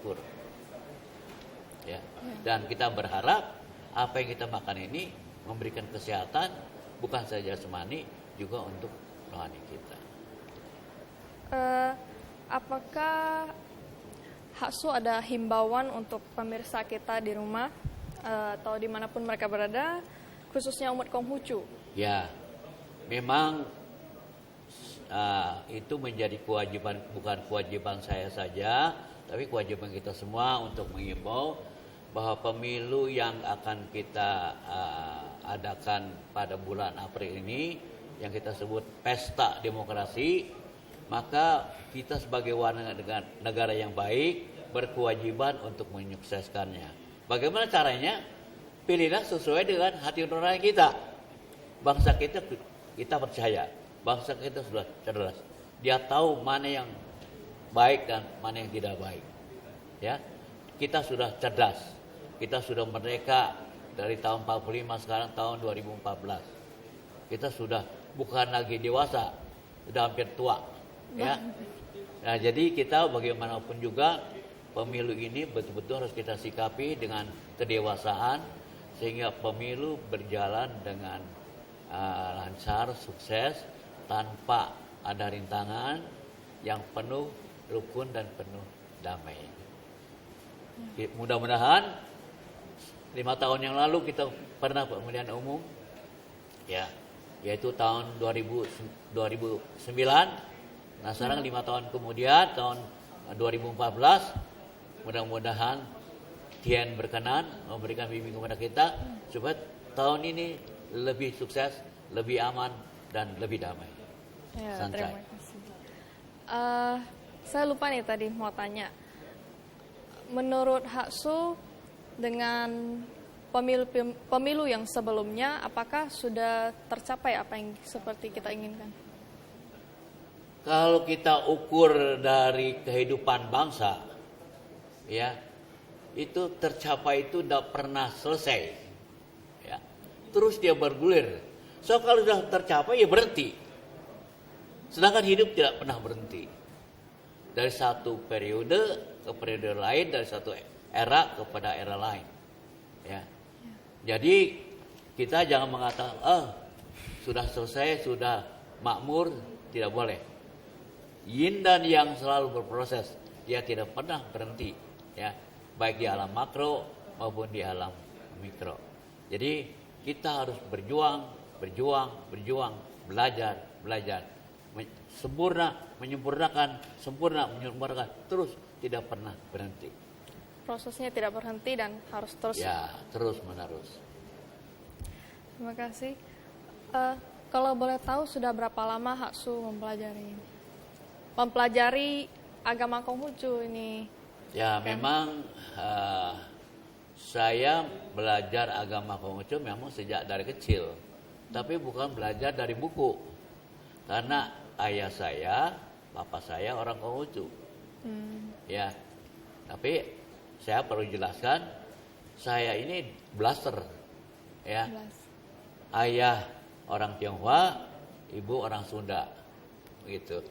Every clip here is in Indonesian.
bersyukur. Ya. Dan kita berharap apa yang kita makan ini memberikan kesehatan bukan saja jasmani, juga untuk rohani kita. Apakah Haksu ada himbauan untuk pemirsa kita di rumah atau dimanapun mereka berada, khususnya umat Konghucu? Ya, memang itu menjadi kewajiban, bukan kewajiban saya saja, tapi kewajiban kita semua untuk mengimbau bahwa pemilu yang akan kita adakan pada bulan April ini, yang kita sebut pesta demokrasi, maka kita sebagai warga negara yang baik berkewajiban untuk menyukseskannya. Bagaimana caranya? Pilihlah sesuai dengan hati nurani kita. Bangsa kita percaya, bangsa kita sudah cerdas. Dia tahu mana yang baik dan mana yang tidak baik. Ya, kita sudah cerdas, kita sudah merdeka dari tahun 45, sekarang tahun 2014. Kita sudah bukan lagi dewasa, sudah hampir tua. Ya, nah jadi kita bagaimanapun juga pemilu ini betul-betul harus kita sikapi dengan kedewasaan sehingga pemilu berjalan dengan lancar, sukses, tanpa ada rintangan, yang penuh rukun dan penuh damai. Mudah-mudahan 5 tahun yang lalu kita pernah pemilihan umum, ya, yaitu tahun 2009. Nah sekarang 5 tahun kemudian, tahun 2014, mudah-mudahan Tien berkenan memberikan bimbing kepada kita supaya tahun ini lebih sukses, lebih aman, dan lebih damai. Ya, Santai. terima kasih. Saya lupa nih tadi mau tanya. Menurut Haksu, dengan pemilu yang sebelumnya, apakah sudah tercapai apa yang seperti kita inginkan? Kalau kita ukur dari kehidupan bangsa, ya, itu tercapai itu tidak pernah selesai, ya. Terus dia bergulir. So kalau sudah tercapai ya berhenti. Sedangkan hidup tidak pernah berhenti. Dari satu periode ke periode lain, dari satu era kepada era lain, ya. Jadi kita jangan mengatakan, sudah selesai, sudah makmur, tidak boleh. Yin dan yang selalu berproses, dia tidak pernah berhenti, ya, baik di alam makro maupun di alam mikro. Jadi kita harus berjuang, belajar, menyempurnakan, terus tidak pernah berhenti. Prosesnya tidak berhenti dan harus terus. Ya, terus menerus. Terima kasih. Kalau boleh tahu sudah berapa lama Haksu mempelajari agama Konghucu ini? Ya, memang saya belajar agama Konghucu memang sejak dari kecil. Tapi bukan belajar dari buku. Karena ayah saya, bapak saya orang Konghucu. Ya. Tapi saya perlu jelaskan, saya ini blaster. Ya. Ayah orang Tionghoa, ibu orang Sunda. Begitu.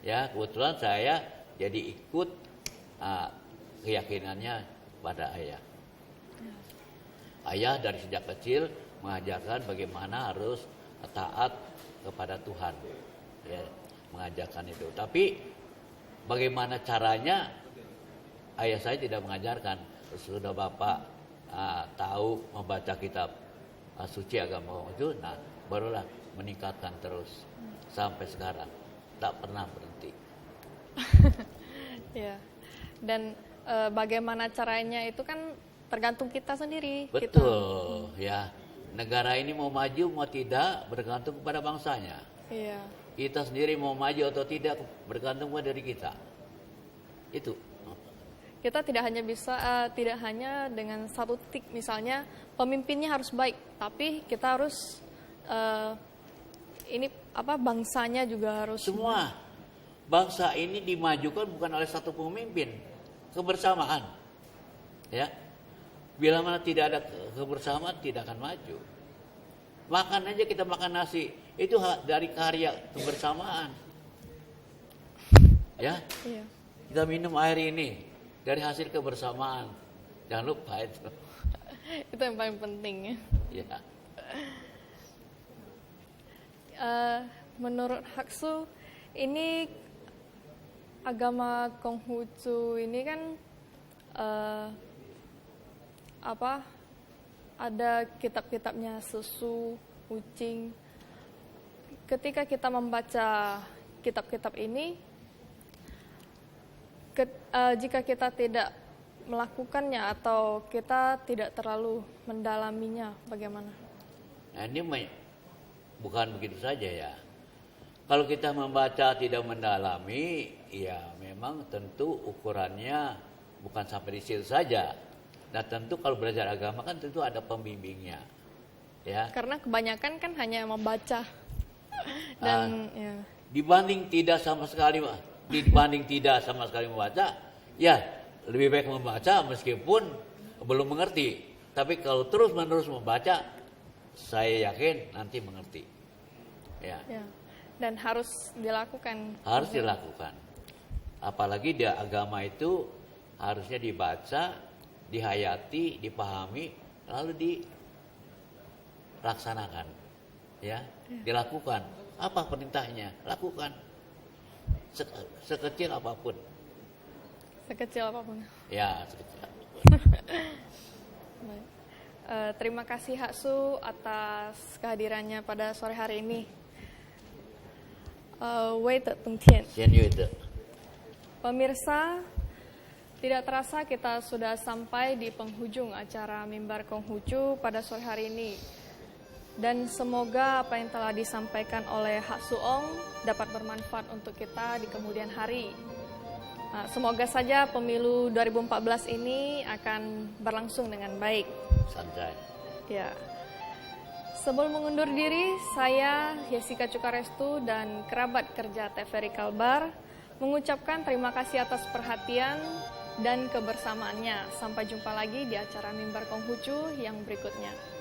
Ya, kebetulan saya jadi ikut keyakinannya pada ayah. Ayah dari sejak kecil mengajarkan bagaimana harus taat kepada Tuhan, ya, mengajarkan itu. Tapi bagaimana caranya, ayah saya tidak mengajarkan. Sudah bapak tahu membaca kitab suci agama itu, nah barulah meningkatkan terus sampai sekarang, tak pernah berhenti. Ya. Dan bagaimana caranya itu kan tergantung kita sendiri. Betul, ya. Negara ini mau maju mau tidak bergantung kepada bangsanya. Iya. Kita sendiri mau maju atau tidak bergantung pada diri kita. Itu. Kita tidak hanya dengan satu titik, misalnya pemimpinnya harus baik, tapi kita harus bangsanya juga harus. Semua bangsa ini dimajukan bukan oleh satu pemimpin, kebersamaan. Ya. Bila mana tidak ada kebersamaan tidak akan maju. Makan aja kita makan nasi, itu dari karya kebersamaan. Ya. Iya. Kita minum air ini, dari hasil kebersamaan. Jangan lupa itu. Itu yang paling penting ya. Ya. Menurut Haksu, ini agama Konghucu ini kan ada kitab-kitabnya Susu, Ucing. Ketika kita membaca kitab-kitab ini, jika kita tidak melakukannya atau kita tidak terlalu mendalaminya, bagaimana? Nah ini bukan begitu saja ya. Kalau kita membaca tidak mendalami, ya memang tentu ukurannya bukan sampai di situ saja. Nah tentu kalau belajar agama kan tentu ada pembimbingnya, ya. Karena kebanyakan kan hanya membaca dan ya. Dibanding tidak sama sekali membaca, ya lebih baik membaca meskipun belum mengerti. Tapi kalau terus-menerus membaca, saya yakin nanti mengerti. Ya. Dan harus dilakukan. Harus dilakukan. Apalagi di agama itu harusnya dibaca, dihayati, dipahami, lalu dilaksanakan. Ya, dilakukan. Apa perintahnya? Lakukan. Sekecil apapun. Sekecil apapun. Ya, sekecil apapun. Baik. Terima kasih Haksu atas kehadirannya pada sore hari ini. Pemirsa, tidak terasa kita sudah sampai di penghujung acara Mimbar Konghucu pada sore hari ini. Dan semoga apa yang telah disampaikan oleh Haksu Ong dapat bermanfaat untuk kita di kemudian hari. Nah, semoga saja pemilu 2014 ini akan berlangsung dengan baik. Santai. Ya. Sebelum mengundur diri, saya Jessica Cukarestu dan kerabat kerja TVRI Kalbar mengucapkan terima kasih atas perhatian dan kebersamaannya. Sampai jumpa lagi di acara Mimbar Konghucu yang berikutnya.